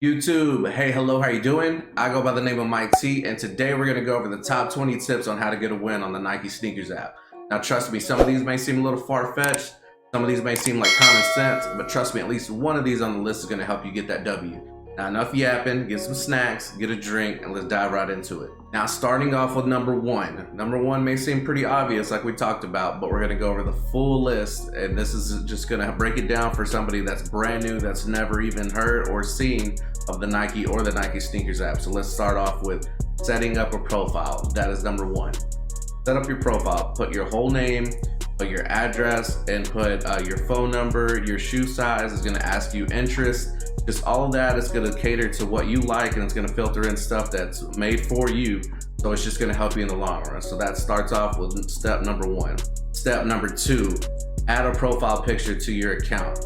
YouTube, hey, hello, how you doing? I go by the name of Mike T, and today we're gonna go over the top 20 tips on how to get a win on the Nike Sneakers app. Now, trust me, some of these may seem a little far-fetched, some of these may seem like common sense, but trust me, at least one of these on the list is gonna help you get that W. Now, enough yapping, get some snacks, get a drink, and let's dive right into it. Now, starting off with number one. Number one may seem pretty obvious, like we talked about, but we're gonna go over the full list, and this is just gonna break it down for somebody that's brand new, that's never even heard or seen of the Nike or the Nike Sneakers app. So let's start off with setting up a profile. That is number one. Set up your profile, put your whole name, put your address, and put your phone number. Your shoe size is gonna ask you interests. Just all of that is gonna cater to what you like, and it's gonna filter in stuff that's made for you. So it's just gonna help you in the long run. So that starts off with step number one. Step number two, add a profile picture to your account.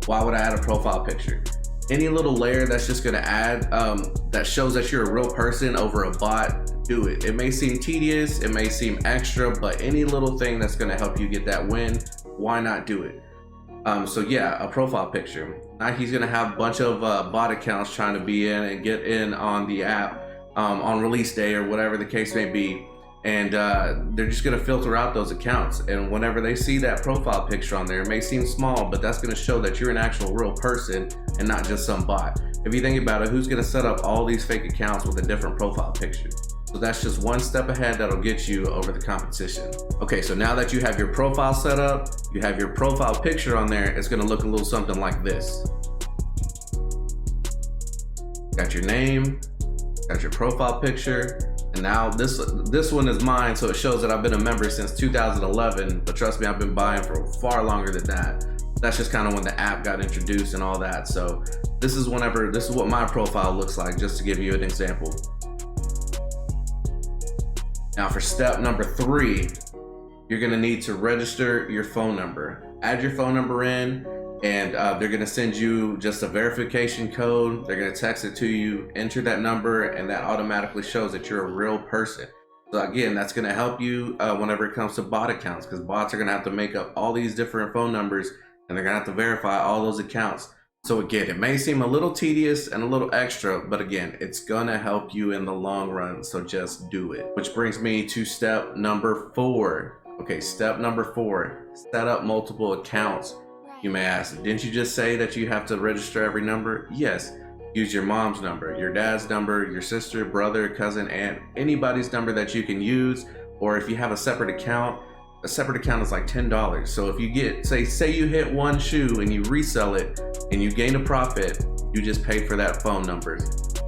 Why would I add a profile picture? Any little layer that's just gonna add that shows that you're a real person over a bot, do it. It may seem tedious, it may seem extra, but any little thing that's gonna help you get that win, why not do it? So yeah, a profile picture. Nike's gonna have a bunch of bot accounts trying to be in and get in on the app on release day or whatever the case may be. And they're just gonna filter out those accounts. And whenever they see that profile picture on there, it may seem small, but that's gonna show that you're an actual real person and not just some bot. If you think about it, who's gonna set up all these fake accounts with a different profile picture? So that's just one step ahead that'll get you over the competition. Okay, so now that you have your profile set up, you have your profile picture on there, it's gonna look a little something like this. Got your name, got your profile picture, and now this one is mine, so it shows that I've been a member since 2011, but trust me, I've been buying for far longer than that. That's just kind of when the app got introduced and all that. So this is what my profile looks like, just to give you an example. Now for step number three, you're gonna need to register your phone number. Add your phone number in, and they're gonna send you just a verification code. They're gonna text it to you, enter that number, and that automatically shows that you're a real person. So again, that's gonna help you whenever it comes to bot accounts, because bots are gonna have to make up all these different phone numbers, and they're gonna have to verify all those accounts. So again, it may seem a little tedious and a little extra, but again, it's gonna help you in the long run, so just do it. Which brings me to step number four. Okay, step number four, set up multiple accounts. You may ask, didn't you just say that you have to register every number? Yes, use your mom's number, your dad's number, your sister, brother, cousin, aunt, anybody's number that you can use, or if you have a separate account is like $10. So if you get, say you hit one shoe and you resell it and you gain a profit, you just paid for that phone number.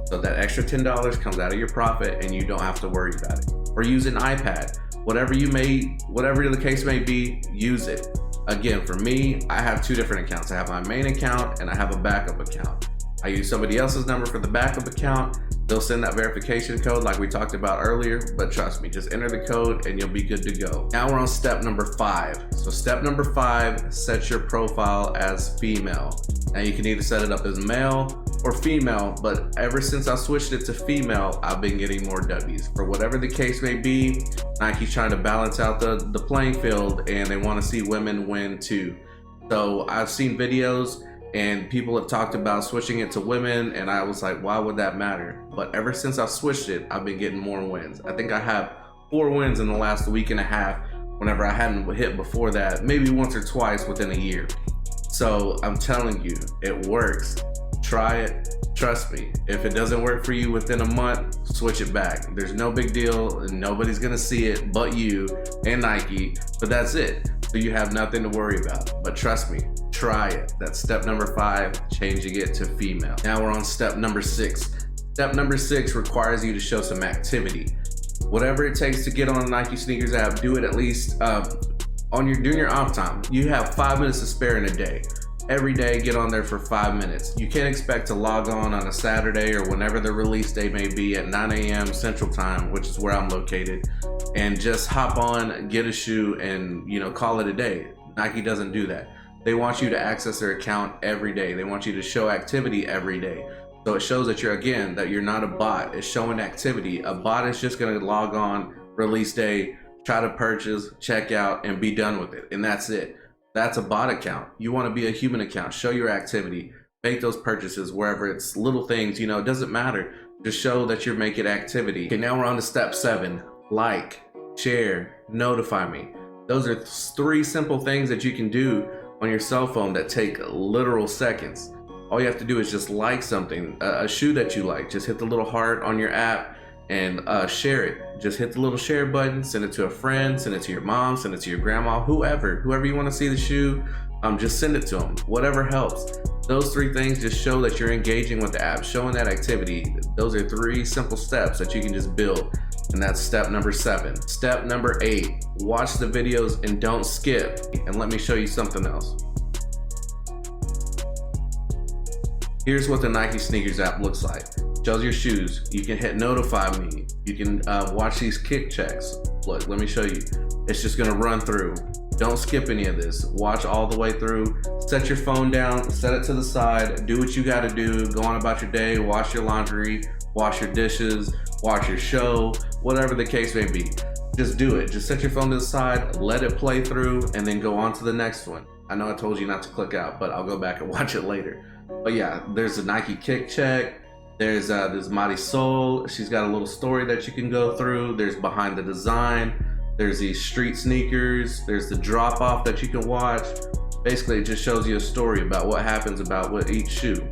So that extra $10 comes out of your profit and you don't have to worry about it. Or use an iPad, whatever the case may be, use it. Again, for me, I have two different accounts. I have my main account and I have a backup account. I use somebody else's number for the backup account. They'll send that verification code like we talked about earlier, but trust me, just enter the code and you'll be good to go. Now we're on step number five. So step number five, set your profile as female. Now you can either set it up as male or female, but ever since I switched it to female, I've been getting more W's. For whatever the case may be, Nike's trying to balance out the playing field, and they want to see women win too. So I've seen videos and people have talked about switching it to women, and I was like, why would that matter? But ever since I switched it, I've been getting more wins. I think I have 4 wins in the last week and a half, whenever I hadn't hit before that, maybe once or twice within a year. So I'm telling you, it works. Try it, trust me. If it doesn't work for you within a month, switch it back. There's no big deal, and nobody's gonna see it but you and Nike, but that's it. So you have nothing to worry about. But trust me, try it. That's step number five, changing it to female. Now we're on step number six. Step number six requires you to show some activity. Whatever it takes to get on the Nike Sneakers app, do it at least during your off time. You have 5 minutes to spare in a day. Every day, get on there for 5 minutes. You can't expect to log on a Saturday or whenever the release day may be at 9 a.m. Central Time, which is where I'm located, and just hop on, get a shoe, and call it a day. Nike doesn't do that. They want you to access their account every day. They want you to show activity every day. So it shows that you're not a bot. It's showing activity. A bot is just gonna log on, release day, try to purchase, check out, and be done with it, and that's it. That's a bot account. You want to be a human account. Show your activity. make those purchases wherever it's little things, you know, it doesn't matter. Just show that you're making activity. Okay, now we're on to step 7. Like, share, notify me. Those are 3 simple things that you can do on your cell phone that take literal seconds. All you have to do is just like something, a shoe that you like. Just hit the little heart on your app and share it. Just hit the little share button, send it to a friend, send it to your mom, send it to your grandma, whoever you want to see the shoe, just send it to them. Whatever helps. Those 3 things just show that you're engaging with the app, showing that activity. Those are 3 simple steps that you can just build. And that's step number 7. Step number 8, watch the videos and don't skip. And let me show you something else. Here's what the Nike Snkrs app looks like. Shows your shoes. You can hit notify me. You can watch these kick checks. Look, let me show you. It's just gonna run through. Don't skip any of this. Watch all the way through. Set your phone down, set it to the side, do what you gotta do, go on about your day, wash your laundry, wash your dishes, watch your show, whatever the case may be. Just do it. Just set your phone to the side, let it play through, and then go on to the next one. I know I told you not to click out, but I'll go back and watch it later. But yeah, there's a Nike kick check. There's Mari Soul. She's got a little story that you can go through. There's behind the design. There's these street sneakers. There's the drop off that you can watch. Basically, it just shows you a story about what happens about with each shoe.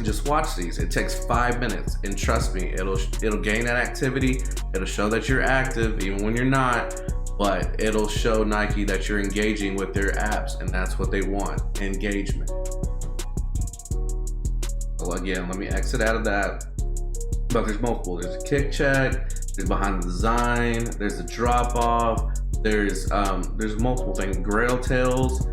Just watch these. It takes 5 minutes, and trust me, it'll gain that activity. It'll show that you're active even when you're not, but it'll show Nike that you're engaging with their apps, and that's what they want, engagement. So again, let me exit out of that. But there's multiple. There's a kick check. There's behind the design. There's a drop off. There's multiple things. Grail Tales.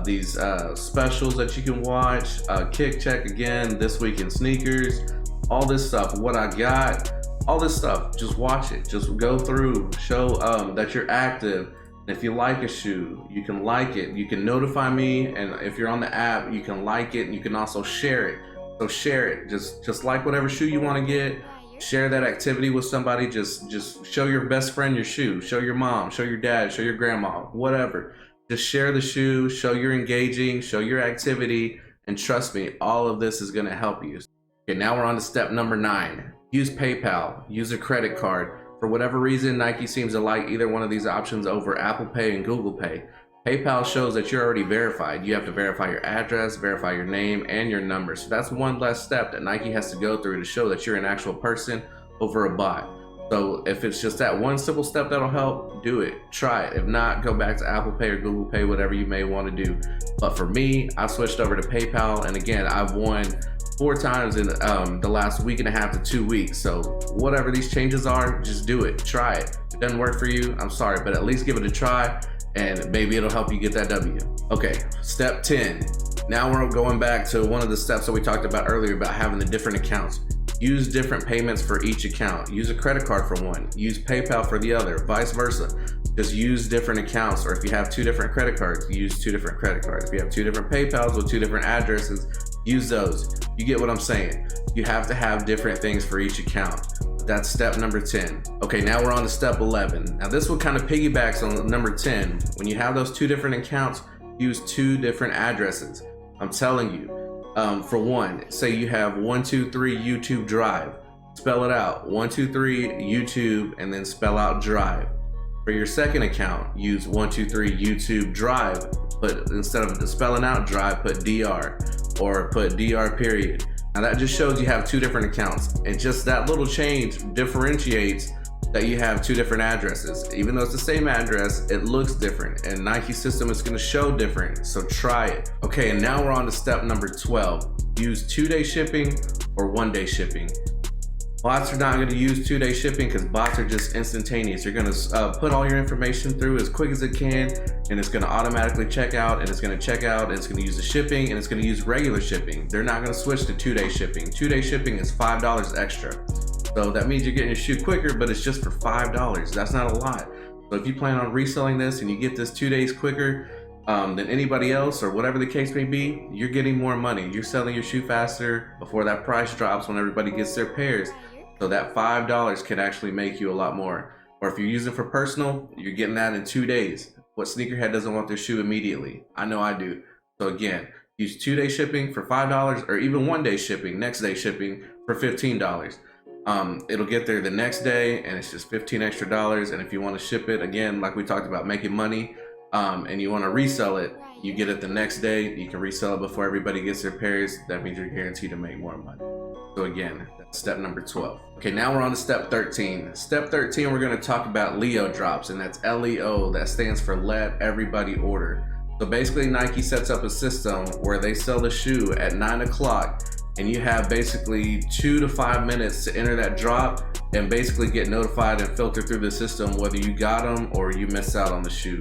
These specials that you can watch. Kick check again. This week in sneakers. All this stuff. What I got. All this stuff. Just watch it. Just go through. Show that you're active. And if you like a shoe, you can like it. You can notify me. And if you're on the app, you can like it. And you can also share it. So share it. Just like whatever shoe you want to get. Share that activity with somebody. Just show your best friend your shoe. Show your mom. Show your dad. Show your grandma. Whatever. Just share the shoe. Show you're engaging. Show your activity. And trust me, all of this is going to help you. Okay, now we're on to step number 9. Use PayPal. Use a credit card. For whatever reason, Nike seems to like either one of these options over Apple Pay and Google Pay. PayPal shows that you're already verified. You have to verify your address, verify your name, and your number. So that's one less step that Nike has to go through to show that you're an actual person over a bot. So if it's just that one simple step that'll help, do it. Try it. If not, go back to Apple Pay or Google Pay, whatever you may want to do. But for me, I switched over to PayPal, and again, I've won 4 times in the last week and a half to 2 weeks. So whatever these changes are, just do it. Try it. If it doesn't work for you, I'm sorry, but at least give it a try, and maybe it'll help you get that W. Okay, step 10. Now we're going back to one of the steps that we talked about earlier about having the different accounts. Use different payments for each account. Use a credit card for one. Use PayPal for the other, vice versa. Just use different accounts, or if you have 2 different credit cards, use 2 different credit cards. If you have 2 different PayPals with 2 different addresses, use those. You get what I'm saying. You have to have different things for each account. That's step number 10. Okay, now we're on to step 11. Now this one kind of piggybacks on number 10. When you have those 2 different accounts, use 2 different addresses. I'm telling you. For one, say you have 123 YouTube Drive. Spell it out. 123 YouTube and then spell out Drive. For your second account, use 123 YouTube Drive, but instead of spelling out Drive, put DR or put DR period. Now that just shows you have 2 different accounts, and just that little change differentiates that you have 2 different addresses. Even though it's the same address, it looks different, and Nike's system is going to show different, so try it. Okay, and now we're on to step number 12. Use 2-day shipping or 1-day shipping. Bots are not going to use 2-day shipping because bots are just instantaneous. You're going to put all your information through as quick as it can, and it's going to automatically check out, and it's going to check out, and it's going to use the shipping, and it's going to use regular shipping. They're not going to switch to 2-day shipping. 2-day shipping is $5 extra. So that means you're getting your shoe quicker, but it's just for $5. That's not a lot. So if you plan on reselling this and you get this 2 days quicker than anybody else, or whatever the case may be, you're getting more money. You're selling your shoe faster before that price drops when everybody gets their pairs. So that $5 can actually make you a lot more. Or if you're using it for personal, you're getting that in 2 days. What sneakerhead doesn't want their shoe immediately? I know I do. So again, Use 2-day shipping for $5, or even 1-day shipping, next day shipping for $15. It'll get there the next day, and it's just $15 extra. And if you want to ship it, again, like we talked about, making money, and you want to resell it, you get it the next day. You can resell it before everybody gets their pairs. That means you're guaranteed to make more money. So again, that's step number 12. Okay, now we're on to step 13. Step 13, we're going to talk about Leo drops, and that's LEO. That stands for Let Everybody Order. So basically, Nike sets up a system where they sell the shoe at 9 o'clock, and you have basically 2 to 5 minutes to enter that drop and basically get notified and filter through the system whether you got them or you missed out on the shoe.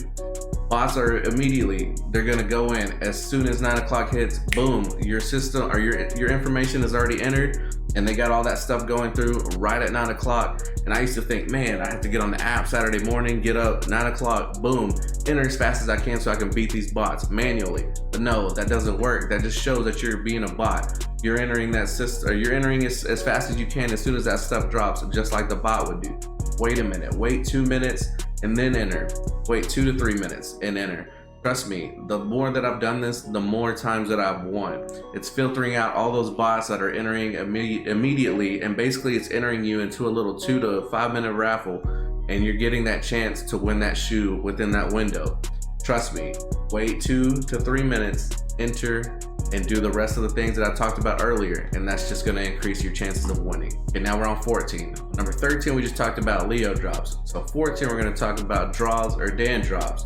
Bots are immediately, they're gonna go in as soon as 9 o'clock hits, boom, your system or your information is already entered, and they got all that stuff going through right at 9 o'clock. And I used to think, man, I have to get on the app Saturday morning, get up 9 o'clock, boom, enter as fast as I can so I can beat these bots manually. But no, that doesn't work. That just shows that you're being a bot. You're entering that system, or you're entering as fast as you can as soon as that stuff drops, just like the bot would do. Wait a minute, wait 2 minutes and then enter. Wait 2 to 3 minutes and enter. Trust me, the more that I've done this, the more times that I've won. It's filtering out all those bots that are entering immediately, and basically it's entering you into a little 2 to 5 minute raffle, and you're getting that chance to win that shoe within that window. Trust me, wait 2 to 3 minutes, enter, and do the rest of the things that I talked about earlier, and that's just going to increase your chances of winning. Okay, now we're on 14. Number 13, we just talked about Leo drops. So 14, we're going to talk about draws or Dan drops.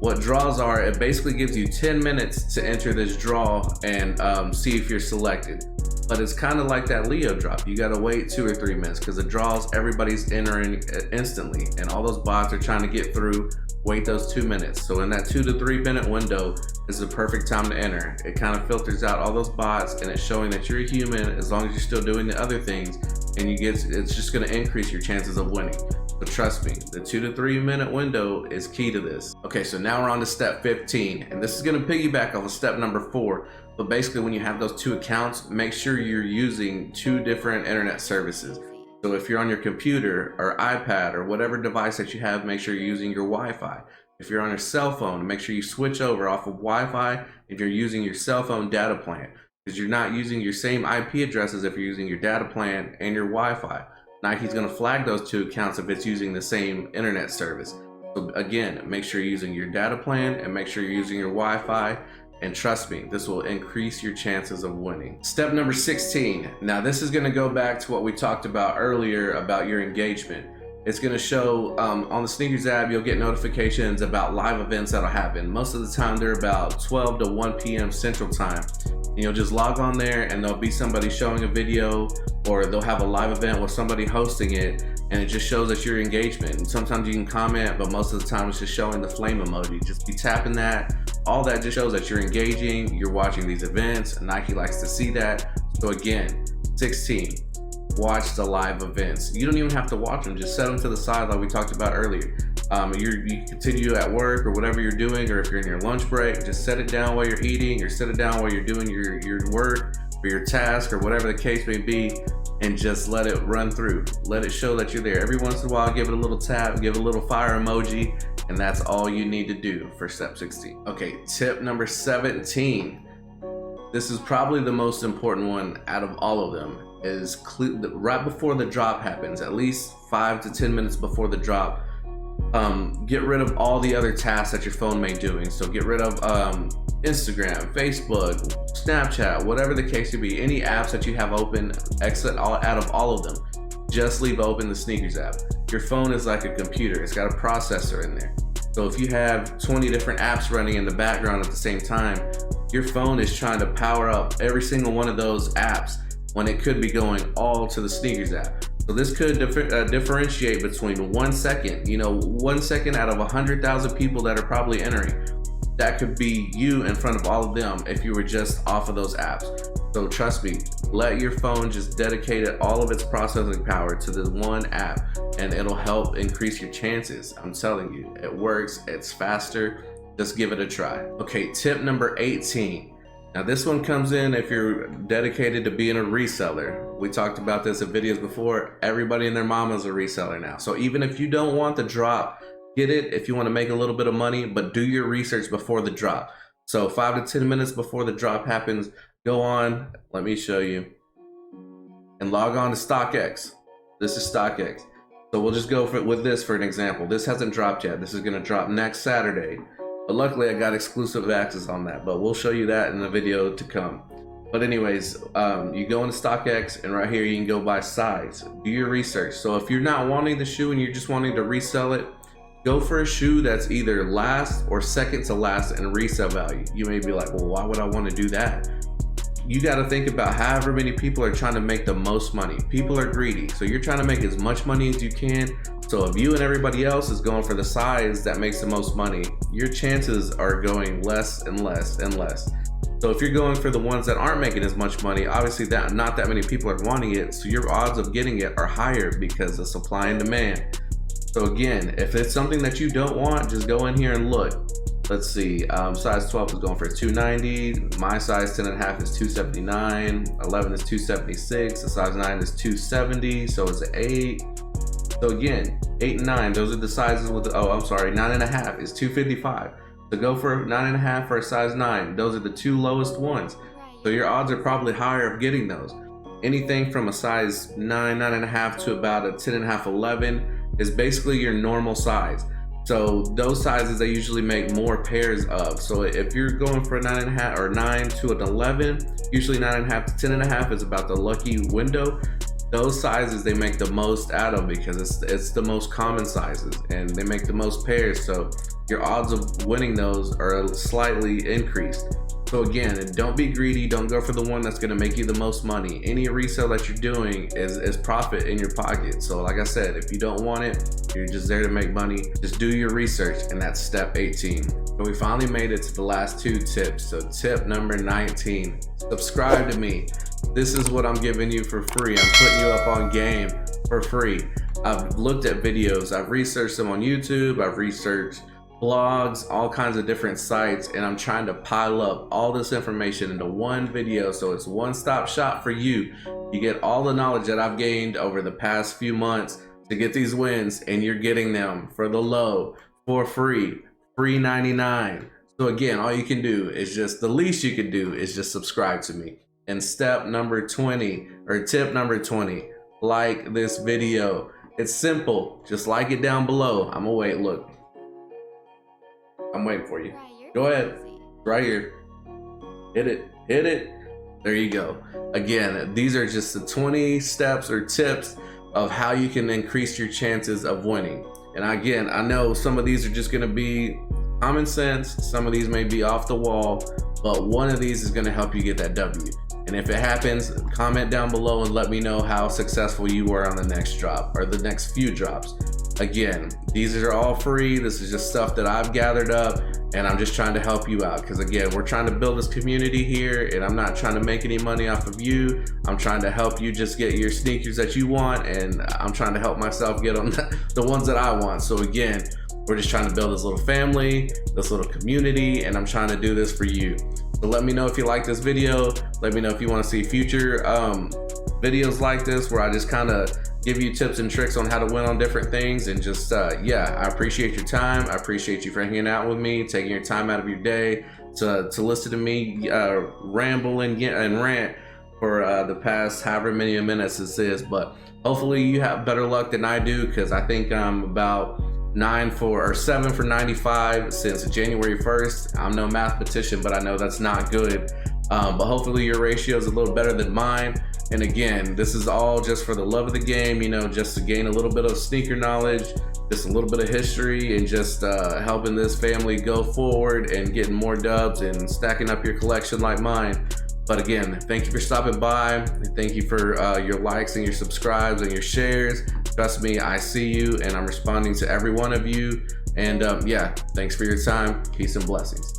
What draws are, it basically gives you 10 minutes to enter this draw and see if you're selected. But it's kind of like that Leo drop. You got to wait 2 or 3 minutes because the draws, everybody's entering instantly, and all those bots are trying to get through. Wait those 2 minutes. So in that 2 to 3 minute window is the perfect time to enter. It kind of filters out all those bots, and it's showing that you're a human as long as you're still doing the other things, and it's just going to increase your chances of winning. But trust me, the 2 to 3 minute window is key to this. Okay, so now we're on to step 15, and this is going to piggyback off of step number 4. But basically, when you have those 2 accounts, make sure you're using 2 different internet services. So if you're on your computer or iPad or whatever device that you have, make sure you're using your Wi-Fi. If you're on your cell phone, make sure you switch over off of Wi-Fi if you're using your cell phone data plan, because you're not using your same IP addresses if you're using your data plan and your Wi-Fi. Nike's going to flag those 2 accounts if it's using the same internet service. So again, make sure you're using your data plan and make sure you're using your Wi-Fi. And trust me, this will increase your chances of winning. Step number 16. Now this is going to go back to what we talked about earlier about your engagement. It's going to show on the Snkrs app, you'll get notifications about live events that'll happen. Most of the time they're about 12 to 1 p.m. Central Time. And you'll just log on there and there'll be somebody showing a video, or they'll have a live event with somebody hosting it, and it just shows that your engagement. And sometimes you can comment, but most of the time it's just showing the flame emoji. Just be tapping that. All that just shows that you're engaging, you're watching these events. Nike likes to see that. So again, 16, watch the live events. You don't even have to watch them, just set them to the side like we talked about earlier. You continue at work or whatever you're doing, or if you're in your lunch break, just set it down while you're eating, or set it down while you're doing your work or your task or whatever the case may be, and just let it run through. Let it show that you're there. Every once in a while, give it a little tap, give it a little fire emoji, and that's all you need to do for step 16. Okay, tip number 17. This is probably the most important one out of all of them, is right before the drop happens, at least 5 to 10 minutes before the drop, get rid of all the other tasks that your phone may be doing. So get rid of Instagram, Facebook, Snapchat, whatever the case may be, any apps that you have open, exit out of all of them. Just leave open the Snkrs app. Your phone is like a computer. It's got a processor in there. So if you have 20 different apps running in the background at the same time, your phone is trying to power up every single one of those apps when it could be going all to the Snkrs app. So this could differentiate between 1 second, 1 second out of 100,000 people that are probably entering. That could be you in front of all of them if you were just off of those apps. So trust me, let your phone just dedicate all of its processing power to this one app, and it'll help increase your chances. I'm telling you, it works, it's faster. Just give it a try. Okay, tip number 18. Now this one comes in if you're dedicated to being a reseller. We talked about this in videos before. Everybody and their mama's a reseller now. So even if you don't want the drop, get it if you want to make a little bit of money, but do your research before the drop. So 5 to 10 minutes before the drop happens, go on, let me show you, and log on to StockX. This is StockX. So we'll just go with this for an example. This hasn't dropped yet. This is gonna drop next Saturday. But luckily I got exclusive access on that, but we'll show you that in the video to come. But anyways, you go into StockX, and right here you can go by size. Do your research. So if you're not wanting the shoe and you're just wanting to resell it, go for a shoe that's either last or second to last in resale value. You may be like, well, why would I want to do that? You got to think about however many people are trying to make the most money. People are greedy, so you're trying to make as much money as you can. So if you and everybody else is going for the size that makes the most money, your chances are going less and less and less. So if you're going for the ones that aren't making as much money, obviously not that many people are wanting it, so your odds of getting it are higher because of supply and demand. So again, if it's something that you don't want, just go in here and look. Let's see, size 12 is going for $290, my size 10.5 is $279, 11 is $276, the size 9 is $270, so it's an 8. So again, 8 and 9, those are the sizes with the, 9.5 is $255. So go for 9.5 for a size 9. Those are the two lowest ones. So your odds are probably higher of getting those. Anything from a size 9, 9.5 to about a 10.5, 11 is basically your normal size. So those sizes they usually make more pairs of. So if you're going for a 9.5 or 9 to an 11, usually 9.5 to 10.5 is about the lucky window. Those sizes they make the most out of because it's the most common sizes and they make the most pairs. So your odds of winning those are slightly increased. So again, don't be greedy. Don't go for the one that's going to make you the most money. Any resale that you're doing is profit in your pocket. So like I said, if you don't want it, you're just there to make money. Just do your research, and that's step 18. So we finally made it to the last 2 tips. So tip number 19, subscribe to me. This is what I'm giving you for free. I'm putting you up on game for free. I've looked at videos. I've researched them on YouTube. I've researched blogs, all kinds of different sites, and I'm trying to pile up all this information into one video, so it's one-stop shop for you. You get all the knowledge that I've gained over the past few months to get these wins, and you're getting them for the low, for free, free 99. So again, all you can do is just, the least you can do is just subscribe to me. And step number 20, or tip number 20, like this video. It's simple, just like it down below. I'm gonna wait, look. I'm waiting for you. Go ahead, right here. Hit it, hit it. There you go. Again, these are just the 20 steps or tips of how you can increase your chances of winning. And again, I know some of these are just gonna be common sense. Some of these may be off the wall, but one of these is gonna help you get that W. And if it happens, comment down below and let me know how successful you were on the next drop or the next few drops. Again, these are all free. This is just stuff that I've gathered up, and I'm just trying to help you out. Because again, we're trying to build this community here, and I'm not trying to make any money off of you. I'm trying to help you just get your sneakers that you want, and I'm trying to help myself get on the ones that I want. So again, we're just trying to build this little family, this little community, and I'm trying to do this for you. So let me know if you like this video. Let me know if you want to see future videos like this, where I just kind of give you tips and tricks on how to win on different things. And just yeah, I appreciate your time. I appreciate you for hanging out with me, taking your time out of your day to listen to me ramble and rant for the past however many minutes this is. But hopefully you have better luck than I do, because I think I'm about 7 for 95 since January 1st. I'm no mathematician, but I know that's not good. But hopefully your ratio is a little better than mine. And again, this is all just for the love of the game, you know, just to gain a little bit of sneaker knowledge, just a little bit of history, and just helping this family go forward and getting more dubs and stacking up your collection like mine. But again, thank you for stopping by. And thank you for your likes and your subscribes and your shares. Trust me, I see you, and I'm responding to every one of you. And yeah, thanks for your time. Peace and blessings.